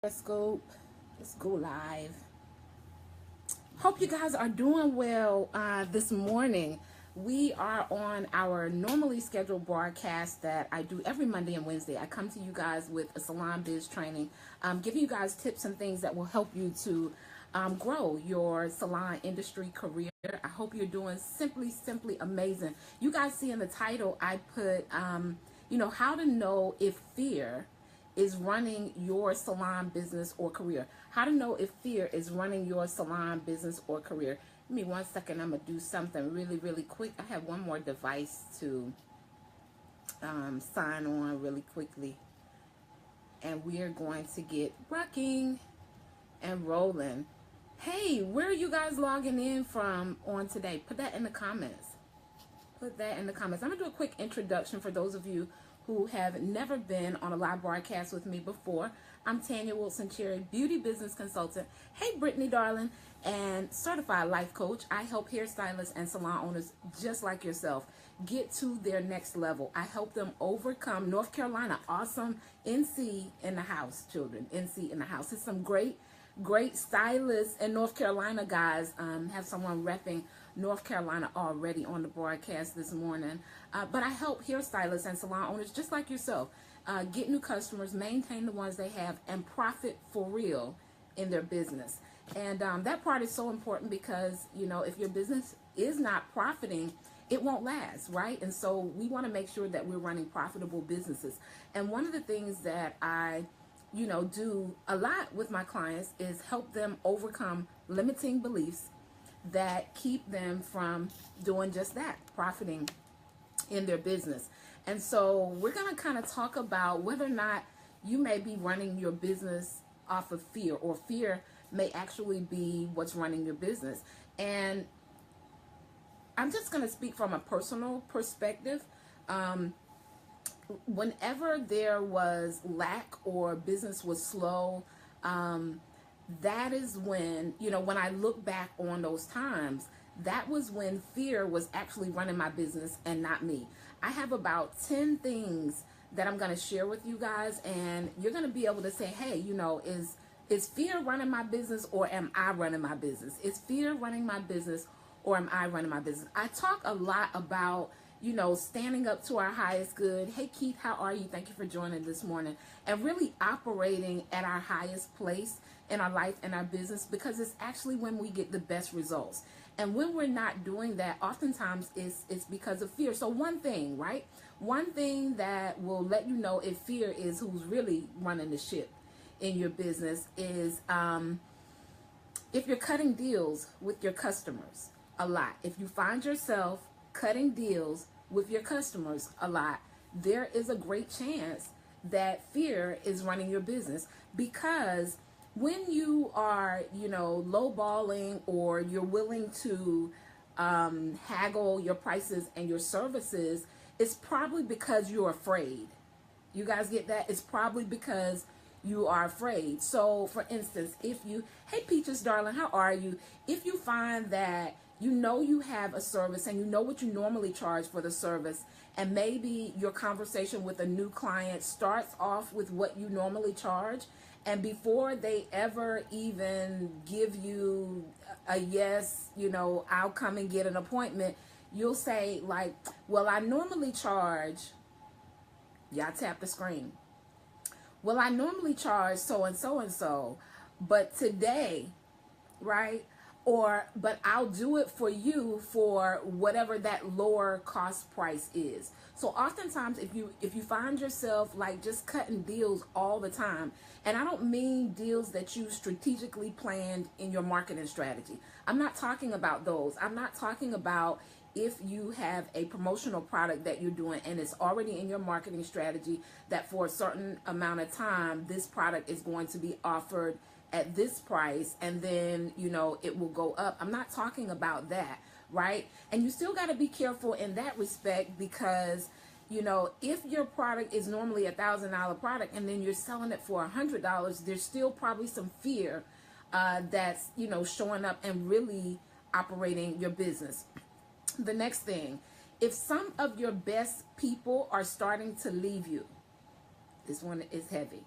Periscope. Let's go live. Hope you guys are doing well this morning. We are on our normally scheduled broadcast that I do every Monday and Wednesday. I come to you guys with a salon biz training, giving you guys tips and things that will help you to grow your salon industry career. I hope you're doing simply amazing. You guys see in the title, I put, how to know if fear is running your salon business or career. How to know if fear is running your salon business or career. Give me 1 second. I'm going to do something really quick. I have one more device to sign on really quickly. And we are going to get rocking and rolling. Hey, where are you guys logging in from on today? Put that in the comments. Put that in the comments. I'm going to do a quick introduction for those of you who have never been on a live broadcast with me before. I'm Tanya Wilson-Cherry, beauty business consultant. Hey, Brittany, darling, and certified life coach. I help hairstylists and salon owners just like yourself get to their next level. I help them overcome North Carolina. Awesome. NC in the house, children. NC in the house. There's some great stylists in North Carolina, guys. Have someone repping North Carolina already on the broadcast this morning. But I help hairstylists and salon owners just like yourself get new customers, maintain the ones they have, and profit for real in their business. And that part is so important because, if your business is not profiting, it won't last, right? And so we want to make sure that we're running profitable businesses. And one of the things that I do a lot with my clients is help them overcome limiting beliefs that keep them from doing just that, profiting in their business. And so we're going to kind of talk about whether or not you may be running your business off of fear, or fear may actually be what's running your business. And I'm just going to speak from a personal perspective. Whenever there was lack or business was slow, that is when, when I look back on those times, that was when fear was actually running my business and not me. I have about 10 things that I'm going to share with you guys, and you're going to be able to say, hey, is fear running my business, or am I running my business? Is fear running my business, or am I running my business? I talk a lot about standing up to our highest good. Hey, Keith, how are you? Thank you for joining this morning. And really operating at our highest place in our life and our business, because it's actually when we get the best results. And when we're not doing that, oftentimes it's because of fear. So one thing, right? One thing that will let you know if fear is who's really running the ship in your business is if you're cutting deals with your customers a lot. If you find yourself cutting deals with your customers a lot, there is a great chance that fear is running your business. Because when you are, lowballing, or you're willing to haggle your prices and your services, it's probably because you're afraid. You guys get that? It's probably because you are afraid. So for instance, hey Peaches, darling, how are you? If you find that you have a service and you know what you normally charge for the service, and maybe your conversation with a new client starts off with what you normally charge, and before they ever even give you a yes, I'll come and get an appointment, you'll say like, well, I normally charge, y'all tap the screen. Well, I normally charge so and so and so, but today, right? But I'll do it for you for whatever that lower cost price is. So oftentimes if you find yourself like just cutting deals all the time, and I don't mean deals that you strategically planned in your marketing strategy. I'm not talking about those. I'm not talking about if you have a promotional product that you're doing and it's already in your marketing strategy that for a certain amount of time, this product is going to be offered at this price, and then it will go up. I'm not talking about that, right? And you still got to be careful in that respect, because if your product is normally $1,000 product and then you're selling it for $100, there's still probably some fear that's showing up and really operating your business. The next thing, if some of your best people are starting to leave you, this one is heavy.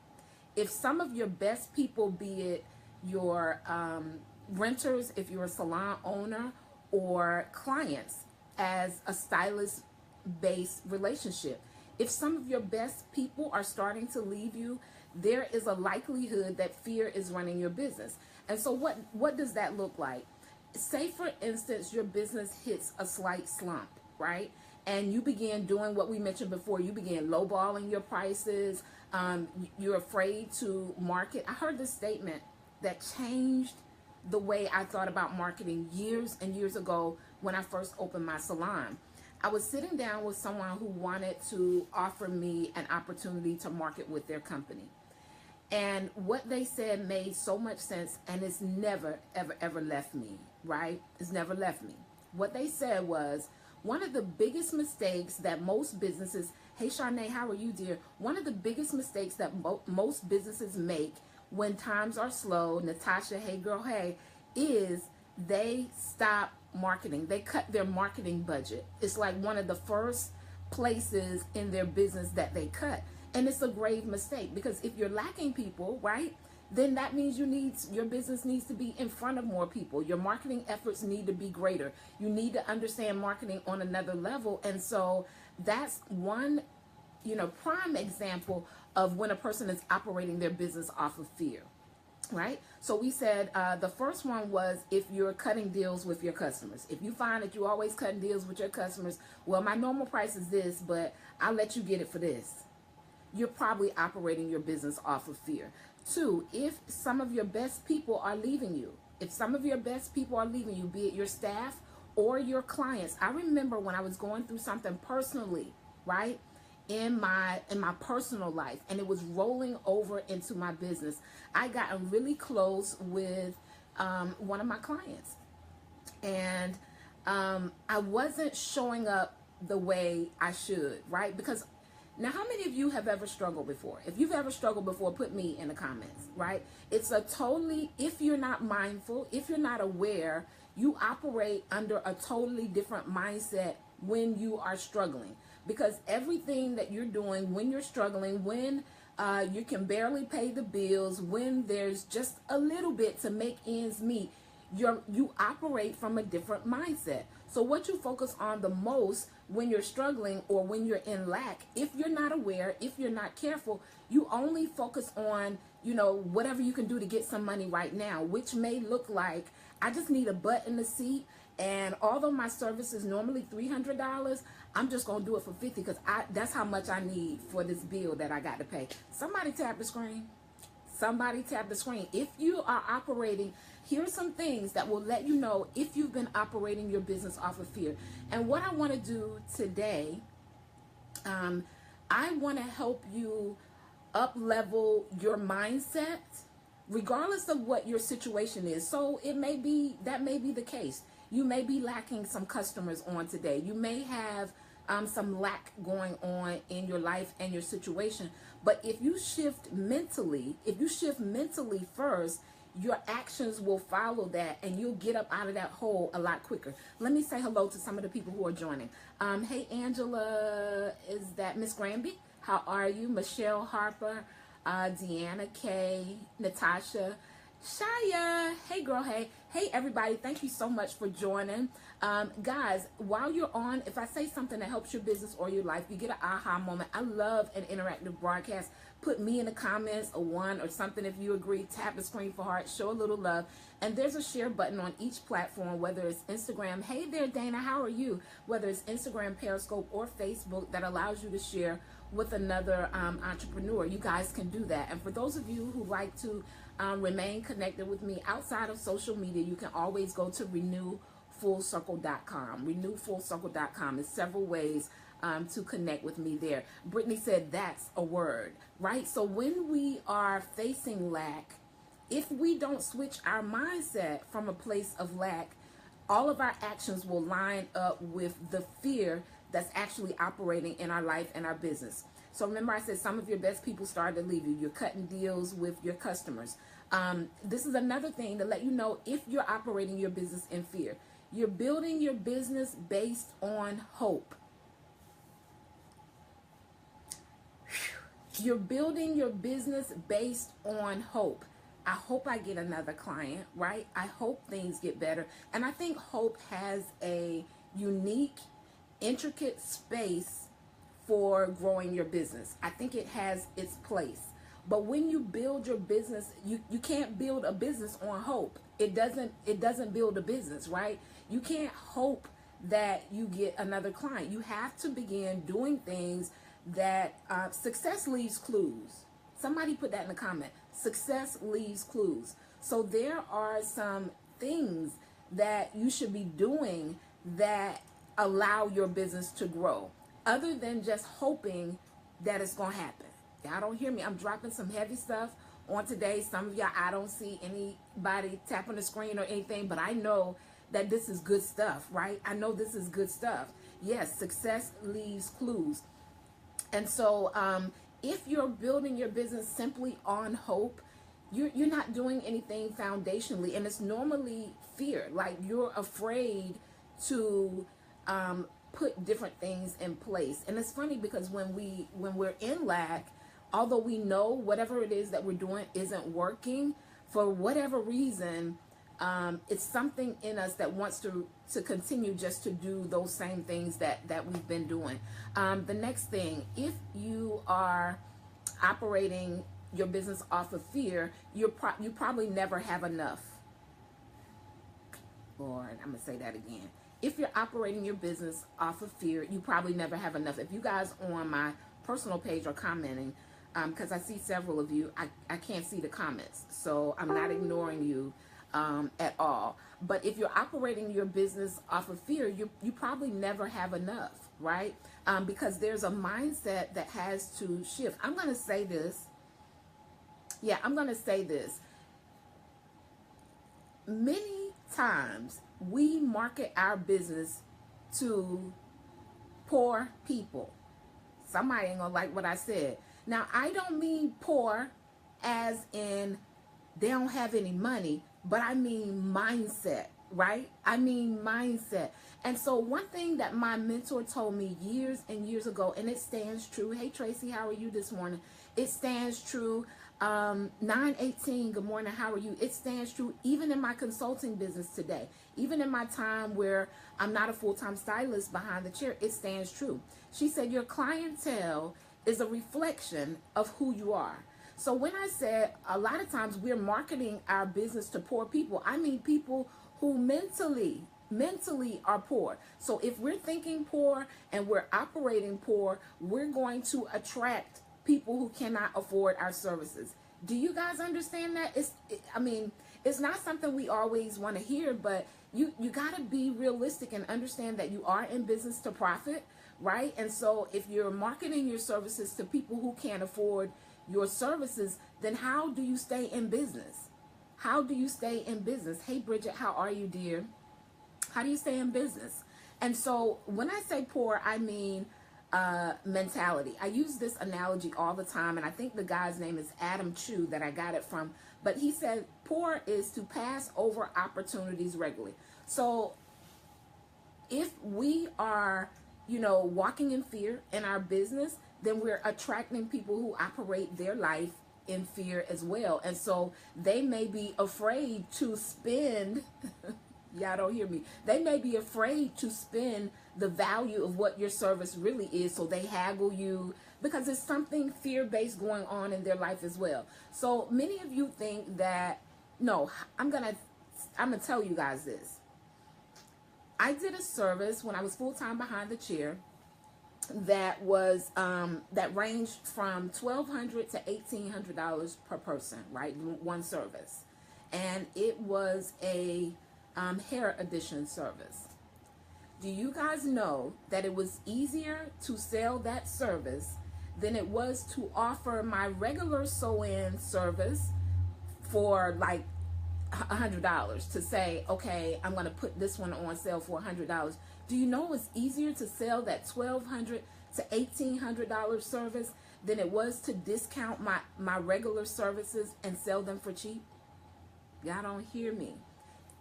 if some of your best people, be it your renters, if you're a salon owner, or clients as a stylist based relationship, if some of your best people are starting to leave you, there is a likelihood that fear is running your business. And so what does that look like? Say, for instance, your business hits a slight slump, right? And you begin doing what we mentioned before. You begin lowballing your prices. You're afraid to market. I heard this statement that changed the way I thought about marketing years and years ago when I first opened my salon. I was sitting down with someone who wanted to offer me an opportunity to market with their company. And what they said made so much sense, and it's never, ever, ever left me, right? It's never left me. What they said was, one of the biggest mistakes that most businesses, hey Charnay, how are you, dear? One of the biggest mistakes that most businesses make when times are slow, Natasha, hey girl, hey, is they stop marketing. They cut their marketing budget. It's like one of the first places in their business that they cut. And it's a grave mistake, because if you're lacking people, right, then that means your business needs to be in front of more people. Your marketing efforts need to be greater. You need to understand marketing on another level. And so that's one, prime example of when a person is operating their business off of fear, right? So we said the first one was if you're cutting deals with your customers. If you find that you're always cutting deals with your customers, well, my normal price is this, but I'll let you get it for this. You're probably operating your business off of fear. 2, if some of your best people are leaving you, be it your staff or your clients. I remember when I was going through something personally, right, in my personal life, and it was rolling over into my business. I got really close with one of my clients, and I wasn't showing up the way I should, right? Because now, how many of you have ever struggled before? If you've ever struggled before, put me in the comments, right? It's if you're not mindful, if you're not aware, you operate under a totally different mindset when you are struggling. Because everything that you're doing when you're struggling, when you can barely pay the bills, when there's just a little bit to make ends meet, you operate from a different mindset. So what you focus on the most when you're struggling or when you're in lack, if you're not aware, if you're not careful, you only focus on, whatever you can do to get some money right now, which may look like, I just need a butt in the seat, and although my service is normally $300, I'm just going to do it for $50 because that's how much I need for this bill that I got to pay. Somebody tap the screen. Somebody tap the screen. If you are operating, here's some things that will let you know if you've been operating your business off of fear. And what I want to do today, I want to help you up-level your mindset, regardless of what your situation is. So that may be the case. You may be lacking some customers on today. You may have some lack going on in your life and your situation. But if you shift mentally first, your actions will follow that, and you'll get up out of that hole a lot quicker. Let me say hello to some of the people who are joining. Hey, Angela, is that Miss Granby? How are you? Michelle Harper, Deanna K, Natasha, Shaya, hey girl, hey everybody, thank you so much for joining. Guys, while you're on, if I say something that helps your business or your life, you get an aha moment. I love an interactive broadcast. Put me in the comments, a 1 or something if you agree. Tap the screen for heart, show a little love. And there's a share button on each platform, whether it's Instagram, hey there Dana, how are you? Whether it's Instagram, Periscope, or Facebook, that allows you to share with another entrepreneur. You guys can do that. And for those of you who like to remain connected with me outside of social media, you can always go to renewfullcircle.com. Renewfullcircle.com. There's several ways to connect with me there. Brittany said that's a word, right? So when we are facing lack, if we don't switch our mindset from a place of lack, all of our actions will line up with the fear that's actually operating in our life and our business. So remember, I said some of your best people started to leave you. You're cutting deals with your customers. This is another thing to let you know if you're operating your business in fear. You're building your business based on hope. You're building your business based on hope. I hope I get another client, right? I hope things get better. And I think hope has a unique, intricate space for growing your business. I think it has its place. But when you build your business, you can't build a business on hope. It doesn't build a business, right? You can't hope that you get another client. You have to begin doing things that success leaves clues. Somebody put that in the comment. Success leaves clues. So there are some things that you should be doing that allow your business to grow, other than just hoping that it's going to happen. Y'all don't hear me. I'm dropping some heavy stuff on today. Some of y'all, I don't see anybody tapping the screen or anything, but I know that this is good stuff, right? I know this is good stuff. Yes, success leaves clues. And so if you're building your business simply on hope, you're not doing anything foundationally. And it's normally fear. Like, you're afraid to put different things in place. And it's funny because when we're in lack, although we know whatever it is that we're doing isn't working, for whatever reason, it's something in us that wants to continue just to do those same things that we've been doing. The next thing, if you are operating your business off of fear, you probably never have enough. Lord, I'm going to say that again. If you're operating your business off of fear, you probably never have enough. If you guys on my personal page are commenting, because I see several of you, I can't see the comments, so I'm not ignoring you at all. But if you're operating your business off of fear, you probably never have enough, right? Because there's a mindset that has to shift. I'm going to say this. Yeah, I'm going to say this. Many times we market our business to poor people. Somebody ain't going to like what I said. Now, I don't mean poor as in they don't have any money, but I mean mindset, right? I mean mindset. And so one thing that my mentor told me years and years ago, and it stands true. Hey, Tracy, how are you this morning? It stands true. 918, good morning, how are you? It stands true even in my consulting business today. Even in my time where I'm not a full-time stylist behind the chair, it stands true. She said, your clientele is a reflection of who you are. So when I said a lot of times we're marketing our business to poor people, I mean people who mentally are poor. So if we're thinking poor and we're operating poor, we're going to attract people who cannot afford our services. Do you guys understand that? It's not something we always want to hear, but you got to be realistic and understand that you are in business to profit, right? And so if you're marketing your services to people who can't afford your services, then how do you stay in business? How do you stay in business? Hey, Bridget, how are you, dear? How do you stay in business? And so when I say poor, I mean mentality. I use this analogy all the time, and I think the guy's name is Adam Chu that I got it from. But he said poor is to pass over opportunities regularly. So if we are, walking in fear in our business, then we're attracting people who operate their life in fear as well. And so they may be afraid to spend, y'all don't hear me, they may be afraid to spend the value of what your service really is, so they haggle you because there's something fear-based going on in their life as well. So many of you think that, no, I'm gonna tell you guys this. I did a service when I was full-time behind the chair that was that ranged from $1,200 to $1,800 per person, right? One service, and it was a hair addition service. Do you guys know that it was easier to sell that service than it was to offer my regular sew-in service for like $100, to say, okay, I'm going to put this one on sale for $100. Do you know it's easier to sell that $1,200 to $1,800 service than it was to discount my regular services and sell them for cheap? Y'all don't hear me.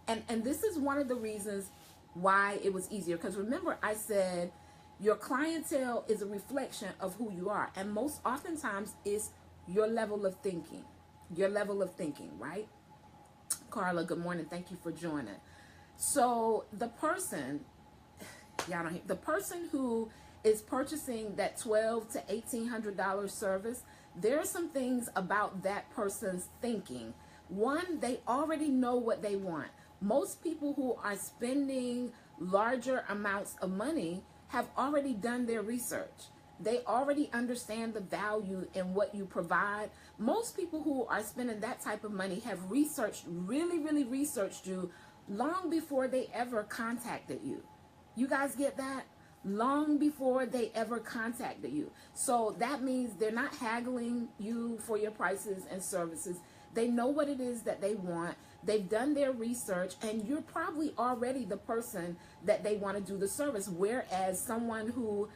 And this is one of the reasons why it was easier. Because remember, I said Your clientele is a reflection of who you are. And most oftentimes it's your level of thinking. Your level of thinking, right? Carla, good morning. Thank you for joining. So the person, the person who is purchasing that $1,200 to $1,800 service, there are some things about that person's thinking. One, they already know what they want. Most people who are spending larger amounts of money have already done their research. They already understand the value in what you provide. Most people who are spending that type of money have researched, really researched you long before they ever contacted you. You guys get that? Long before they ever contacted you. So that means they're not haggling you for your prices and services. They know what it is that they want. They've done their research, and you're probably already the person that they want to do the service. Whereas someone who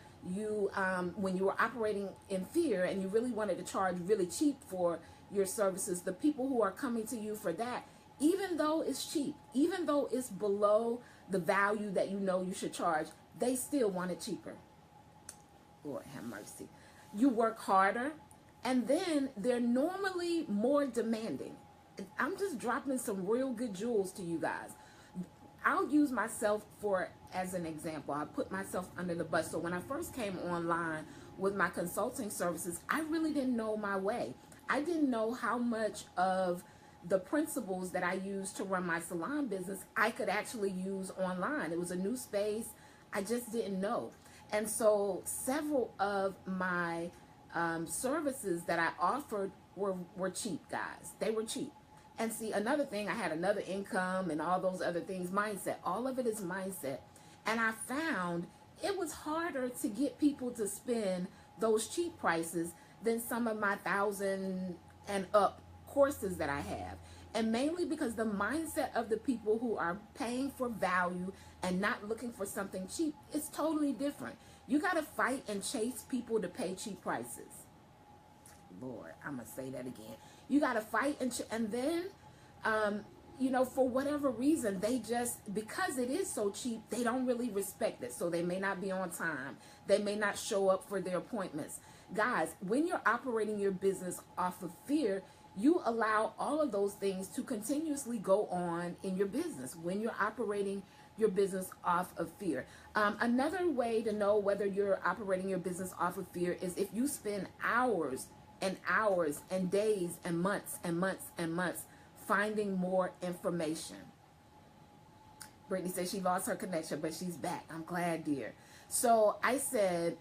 when you were operating in fear and you really wanted to charge really cheap for your services, the people who are coming to you for that, even though it's cheap, even though it's below the value that you know you should charge, they still want it cheaper. Lord have mercy. You work harder, and then they're normally more demanding. I'm just dropping some real good jewels to you guys. I'll use myself as an example. I put myself under the bus. So when I first came online with my consulting services, I really didn't know my way. I didn't know how much of the principles that I use to run my salon business I could actually use online. It was a new space. I just didn't know. And so several of my services that I offered were cheap, guys. They were cheap. And see, another thing, I had another income and all those other things, mindset. All of it is mindset. And I found it was harder to get people to spend those cheap prices than some of my 1,000 and up courses that I have. And mainly because the mindset of the people who are paying for value and not looking for something cheap is totally different. You got to fight and chase people to pay cheap prices. Lord, I'm going to say that again. You got to fight and then, for whatever reason, they just, because it is so cheap, they don't really respect it. So they may not be on time. They may not show up for their appointments. Guys, when you're operating your business off of fear, you allow all of those things to continuously go on in your business when you're operating your business off of fear. Another way to know whether you're operating your business off of fear is if you spend hours and hours and days and months and months and months finding more information. Brittany says she lost her connection, but she's back. I'm glad, dear. So I said,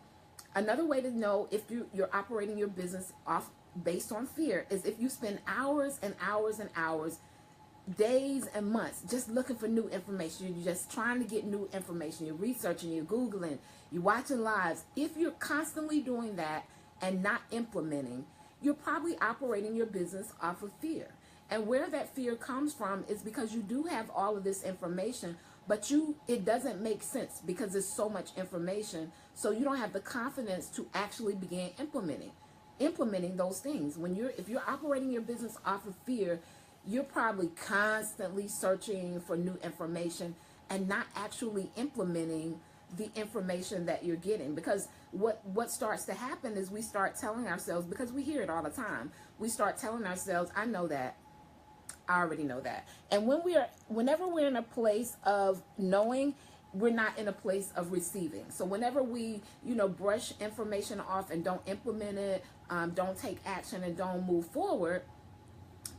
another way to know if you're operating your business off based on fear is if you spend hours and hours and hours, days and months just looking for new information. You're just trying to get new information. You're researching, you're Googling, you're watching lives. If you're constantly doing that and not implementing, you're probably operating your business off of fear. And where that fear comes from is because you do have all of this information, but it doesn't make sense because there's so much information. So you don't have the confidence to actually begin implementing those things. If you're operating your business off of fear, you're probably constantly searching for new information and not actually implementing the information that you're getting. Because what starts to happen is we start telling ourselves, because we hear it all the time, we start telling ourselves, I know that, I already know that. And whenever we're in a place of knowing, we're not in a place of receiving. So whenever we, brush information off and don't implement it, don't take action and don't move forward,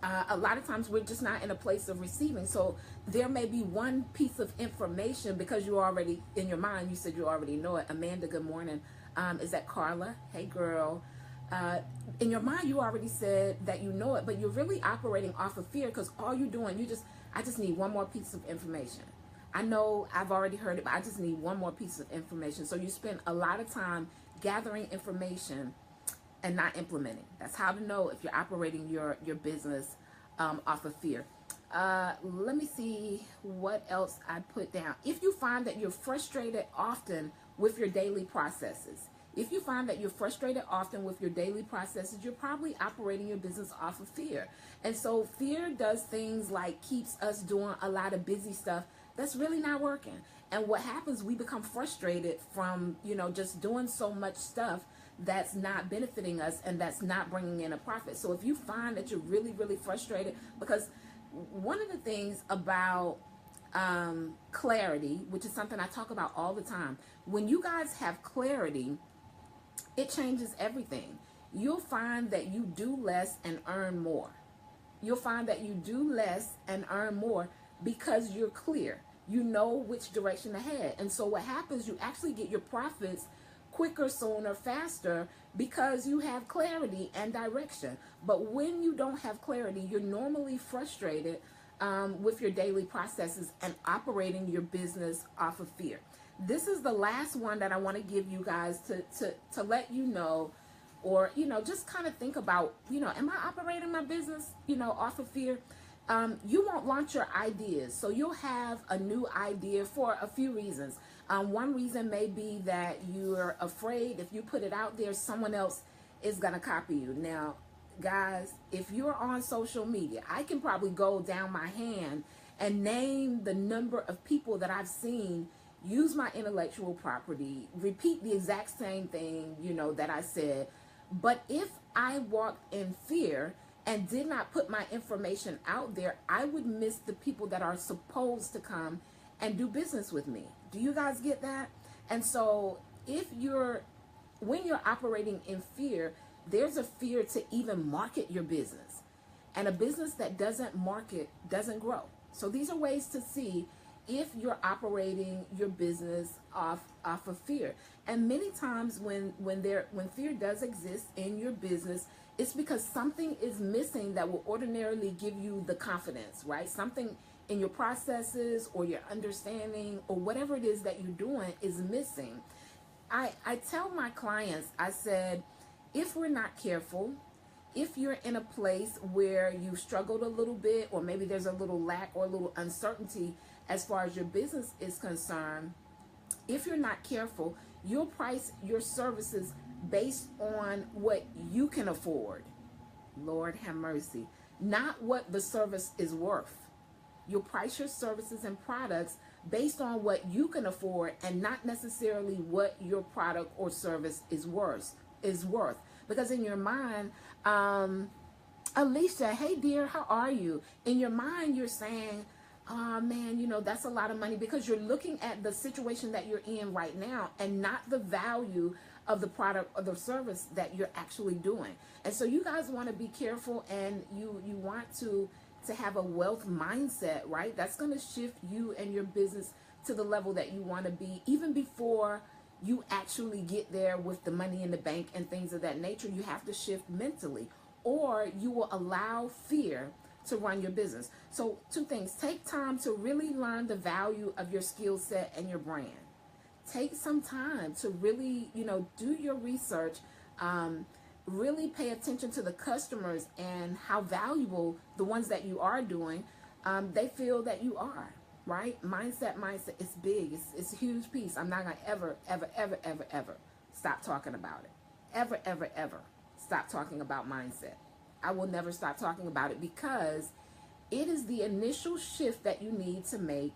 a lot of times we're just not in a place of receiving. So there may be one piece of information because you already, in your mind, you said you already know it. Amanda, good morning. Is that Carla? Hey, girl. In your mind, you already said that you know it, but you're really operating off of fear because all you're doing, I just need one more piece of information. I know I've already heard it, but I just need one more piece of information. So you spend a lot of time gathering information and not implementing. That's how to know if you're operating your business off of fear. Let me see what else I put down. If you find that you're frustrated often with your daily processes, you're probably operating your business off of fear. And so fear does things like keeps us doing a lot of busy stuff that's really not working. And what happens, we become frustrated from, just doing so much stuff that's not benefiting us and that's not bringing in a profit. So if you find that you're really, really frustrated, because one of the things about clarity, which is something I talk about all the time, when you guys have clarity, it changes everything. You'll find that you do less and earn more. You'll find that you do less and earn more because you're clear. You know which direction to head. And so what happens, you actually get your profits quicker, sooner, faster, because you have clarity and direction. But when you don't have clarity, you're normally frustrated with your daily processes and operating your business off of fear. This is the last one that I want to give you guys to let you know, or, just kind of think about, am I operating my business, off of fear? You won't launch your ideas. So you'll have a new idea for a few reasons. One reason may be that you're afraid if you put it out there, someone else is going to copy you. Now, guys, if you're on social media, I can probably go down my hand and name the number of people that I've seen use my intellectual property, repeat the exact same thing, that I said. But if I walked in fear and did not put my information out there, I would miss the people that are supposed to come and do business with me. Do you guys get that? And so when you're operating in fear, there's a fear to even market your business. And a business that doesn't market doesn't grow. So these are ways to see if you're operating your business off of fear. And many times when fear does exist in your business, it's because something is missing that will ordinarily give you the confidence, right? Something in your processes or your understanding or whatever it is that you're doing is missing. I tell my clients, I said, if we're not careful, if you're in a place where you struggled a little bit, or maybe there's a little lack or a little uncertainty as far as your business is concerned, if you're not careful, you'll price your services based on what you can afford. Lord have mercy. Not what the service is worth. You'll price your services and products based on what you can afford and not necessarily what your product or service is worth. Because in your mind, Alicia, hey dear, how are you? In your mind, you're saying, oh man, that's a lot of money, because you're looking at the situation that you're in right now and not the value of the product or the service that you're actually doing. And so you guys want to be careful, and you want to have a wealth mindset, right? That's going to shift you and your business to the level that you want to be, even before you actually get there with the money in the bank and things of that nature. You have to shift mentally, or you will allow fear to run your business. So 2 things: take time to really learn the value of your skill set and your brand. Take some time to really, do your research, really pay attention to the customers and how valuable the ones that you are doing, they feel that you are, right? Mindset is big. It's a huge piece. I'm not going to ever stop talking about it. Ever stop talking about mindset. I will never stop talking about it, because it is the initial shift that you need to make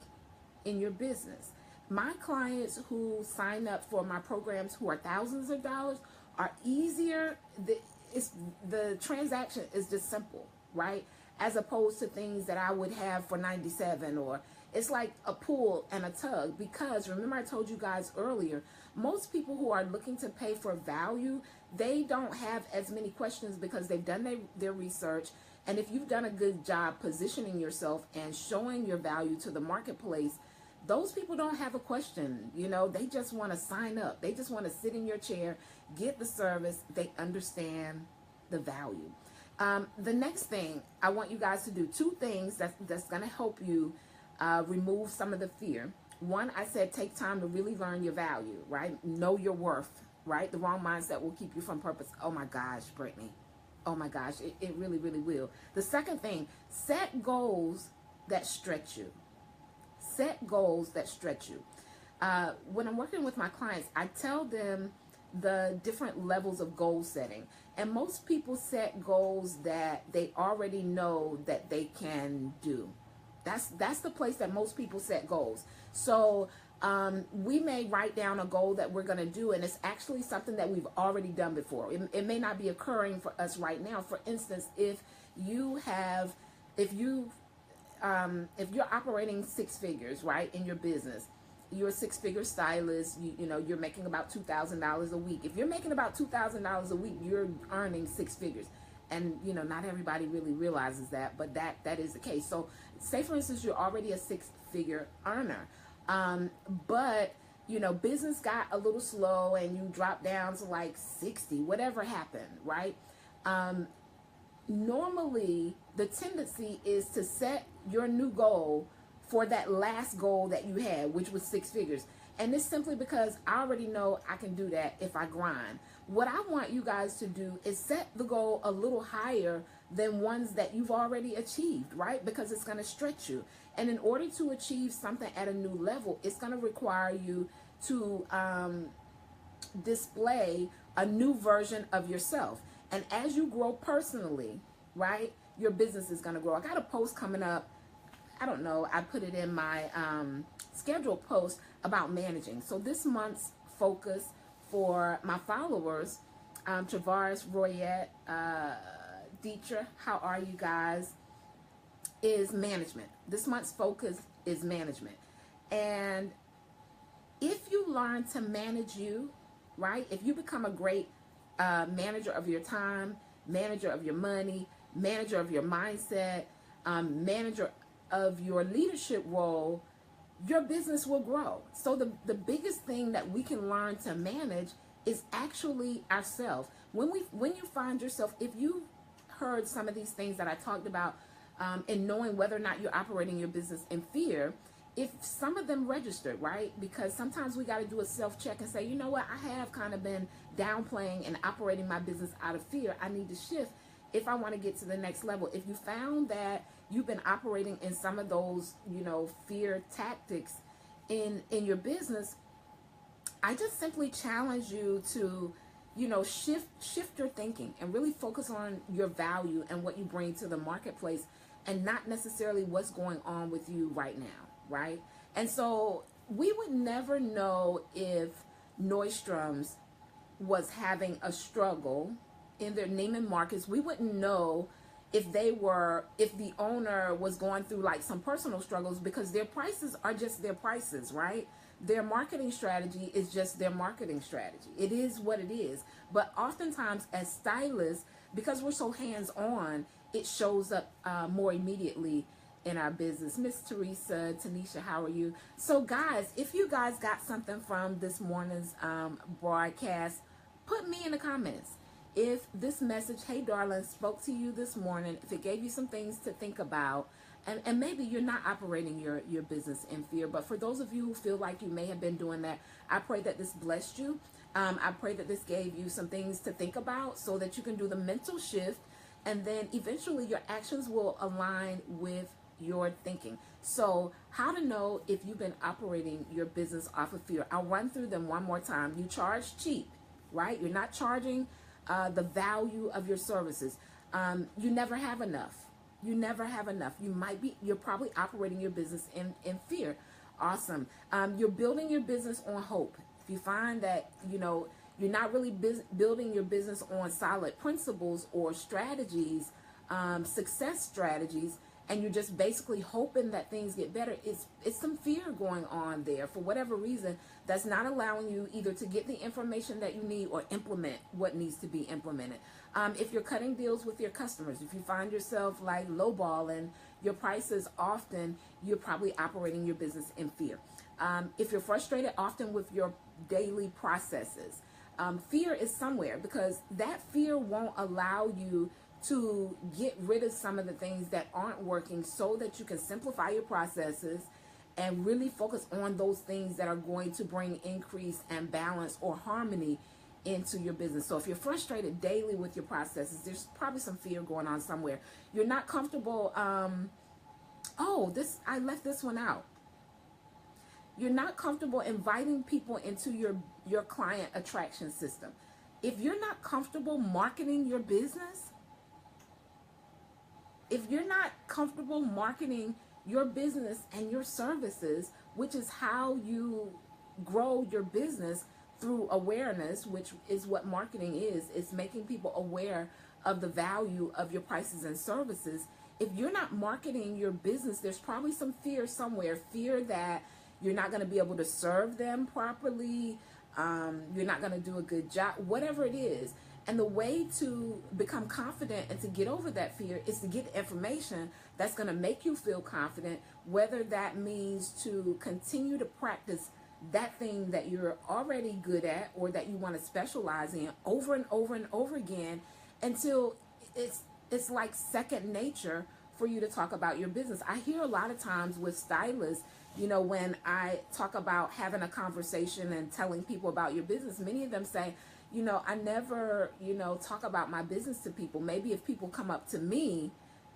in your business. My clients who sign up for my programs, who are thousands of dollars, are easier. The transaction is just simple, right? As opposed to things that I would have for 97, or it's like a pull and a tug. Because remember, I told you guys earlier, most people who are looking to pay for value, they don't have as many questions because they've done their research. And if you've done a good job positioning yourself and showing your value to the marketplace, those people don't have a question. They just want to sign up. They just want to sit in your chair, get the service. They understand the value. The next thing I want you guys to do, 2 things that's going to help you remove some of the fear. One, I said, take time to really learn your value, right? Know your worth, right? The wrong mindset will keep you from purpose. Oh my gosh, Brittany. Oh my gosh, it really, really will. The second thing, set goals that stretch you. Set goals that stretch you. When I'm working with my clients, I tell them the different levels of goal setting. And most people set goals that they already know that they can do. That's the place that most people set goals. So we may write down a goal that we're going to do, and it's actually something that we've already done before. It may not be occurring for us right now. For instance, if you're operating six figures, right, in your business, you're a six-figure stylist, you know, you're making about $2,000 a week. If you're making about $2,000 a week, you're earning six figures. And, you know, not everybody really realizes that, but that is the case. So say, for instance, you're already a six-figure earner. But, you know, business got a little slow and you dropped down to like 60, whatever happened, right? Normally, the tendency is to set your new goal for that last goal that you had, which was six figures. And it's simply because I already know I can do that if I grind. What I want you guys to do is set the goal a little higher than ones that you've already achieved, right? Because it's going to stretch you. And in order to achieve something at a new level, it's going to require you to display a new version of yourself. And as you grow personally, right, your business is going to grow. I got a post coming up. I don't know, I put it in my scheduled post about managing. So this month's focus for my followers, Travaris, Royette, Dietra, how are you guys, is management. This month's focus is management. And if you learn to manage you, right, if you become a great manager of your time, manager of your money, manager of your mindset, manager of your leadership role, your business will grow. So the biggest thing that we can learn to manage is actually ourselves. When you find yourself, if you heard some of these things that I talked about, and knowing whether or not you're operating your business in fear, if some of them registered, right? Because sometimes we got to do a self-check and say, you know what, I have kind of been downplaying and operating my business out of fear. I need to shift if I want to get to the next level. If you found that you've been operating in some of those, you know, fear tactics in your business, I just simply challenge you to, you know, shift your thinking and really focus on your value and what you bring to the marketplace, and not necessarily what's going on with you right now, right? And so we would never know if Nordstrom's was having a struggle in their Neiman Marcus. We wouldn't know if the owner was going through like some personal struggles, because their prices are just their prices, right? Their marketing strategy is just their marketing strategy. It is what it is. But oftentimes as stylists, because we're so hands-on, it shows up more immediately in our business. Miss Teresa, Tanisha, how are you? So guys, if you guys got something from this morning's broadcast, put me in the comments. If this message, hey darling, spoke to you this morning, if it gave you some things to think about, and maybe you're not operating your business in fear, but for those of you who feel like you may have been doing that, I pray that this blessed you. I pray that this gave you some things to think about so that you can do the mental shift, and then eventually your actions will align with your thinking. So how to know if you've been operating your business off of fear. I'll run through them one more time. You charge cheap, right? You're not charging the value of your services. You never have enough. You never have enough. You're probably operating your business in fear. Awesome. You're building your business on hope. If you find that, you know, you're not really building your business on solid principles or strategies, success strategies, and you're just basically hoping that things get better, it's some fear going on there for whatever reason that's not allowing you either to get the information that you need or implement what needs to be implemented. If you're cutting deals with your customers, if you find yourself like lowballing your prices often, you're probably operating your business in fear. If you're frustrated often with your daily processes, fear is somewhere, because that fear won't allow you to get rid of some of the things that aren't working so that you can simplify your processes and really focus on those things that are going to bring increase and balance or harmony into your business. So if you're frustrated daily with your processes, there's probably some fear going on somewhere. You're not comfortable. I left this one out. You're not comfortable inviting people into your client attraction system. If you're not comfortable marketing your business, if you're not comfortable marketing your business and your services, which is how you grow your business through awareness, which is what marketing is. It's making people aware of the value of your prices and services. If you're not marketing your business, there's probably some fear somewhere. Fear that you're not going to be able to serve them properly. You're not going to do a good job, whatever it is. And the way to become confident and to get over that fear is to get information that's going to make you feel confident, whether that means to continue to practice that thing that you're already good at or that you want to specialize in over and over and over again until it's like second nature for you to talk about your business. I hear a lot of times with stylists, you know, when I talk about having a conversation and telling people about your business, many of them say, you know, I never, you know, talk about my business to people. Maybe if people come up to me,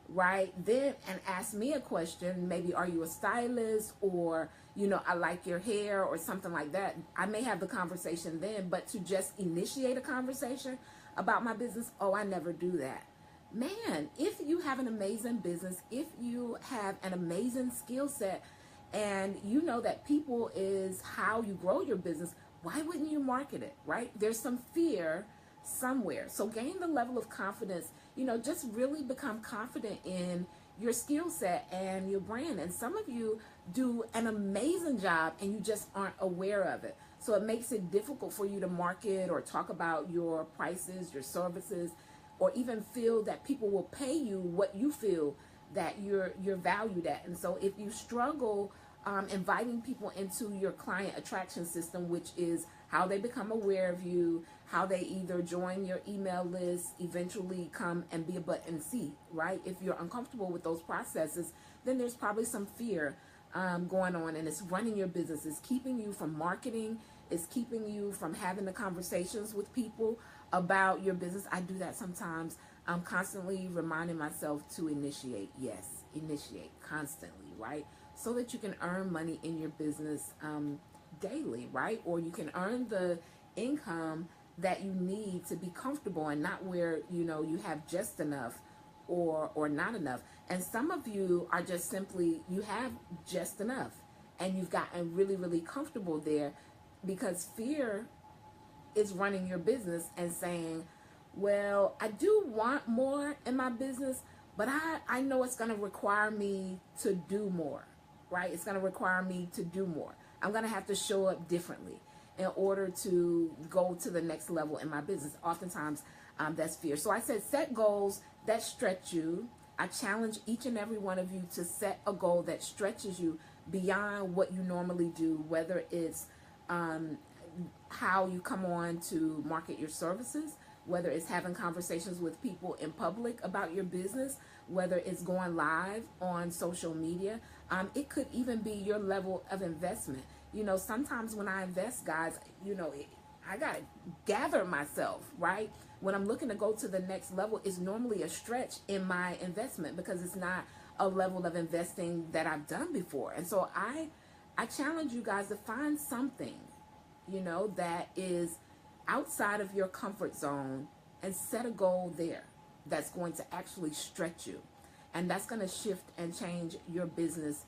right, then and ask me a question, maybe are you a stylist, or, you know, I like your hair or something like that, I may have the conversation then. But to just initiate a conversation about my business, oh, I never do that. Man, if you have an amazing business, if you have an amazing skill set, and you know that people is how you grow your business, why wouldn't you market it, right? There's some fear somewhere. So gain the level of confidence, you know, just really become confident in your skill set and your brand. And some of you do an amazing job and you just aren't aware of it. So it makes it difficult for you to market or talk about your prices, your services, or even feel that people will pay you what you feel that you're valued at. And so if you struggle inviting people into your client attraction system, which is how they become aware of you, how they either join your email list, eventually come and be a butt in seat, right? If you're uncomfortable with those processes, then there's probably some fear going on, and it's running your business. It's keeping you from marketing. It's keeping you from having the conversations with people about your business. I do that sometimes. I'm constantly reminding myself to initiate. Yes, initiate constantly, right? So that you can earn money in your business daily, right? Or you can earn the income that you need to be comfortable, and not where, you know, you have just enough or not enough. And some of you are just simply, you have just enough and you've gotten really, really comfortable there because fear is running your business and saying, well, I do want more in my business, but I know it's going to require me to do more, right? It's going to require me to do more. I'm going to have to show up differently in order to go to the next level in my business. Oftentimes, that's fear. So I said, set goals that stretch you. I challenge each and every one of you to set a goal that stretches you beyond what you normally do, whether it's how you come on to market your services, whether it's having conversations with people in public about your business, whether it's going live on social media. It could even be your level of investment. You know, sometimes when I invest, guys, you know, I got to gather myself, right? When I'm looking to go to the next level, it's normally a stretch in my investment because it's not a level of investing that I've done before. And so I challenge you guys to find something, you know, that is outside of your comfort zone and set a goal there that's going to actually stretch you. And that's going to shift and change your business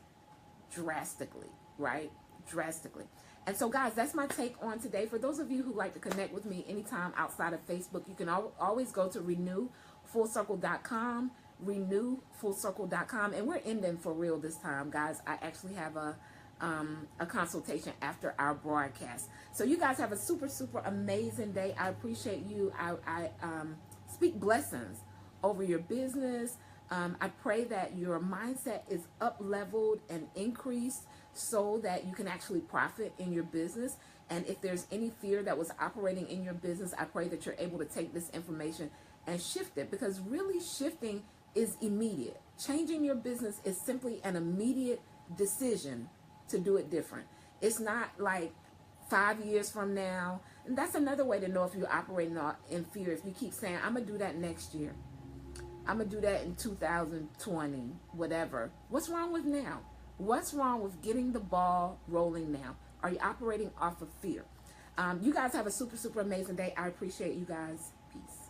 drastically, right? Drastically. And so, guys, that's my take on today. For those of you who like to connect with me anytime outside of Facebook, you can always go to renewfullcircle.com, renewfullcircle.com. And we're ending for real this time, guys. I actually have a consultation after our broadcast. So you guys have a super, super amazing day. I appreciate you. I speak blessings over your business. I pray that your mindset is up-leveled and increased so that you can actually profit in your business. And if there's any fear that was operating in your business, I pray that you're able to take this information and shift it, because really shifting is immediate. Changing your business is simply an immediate decision to do it different. It's not like 5 years from now. And that's another way to know if you're operating in fear. If you keep saying, I'm going to do that next year, I'm going to do that in 2020, whatever. What's wrong with now? What's wrong with getting the ball rolling now? Are you operating off of fear? You guys have a super, super amazing day. I appreciate you guys. Peace.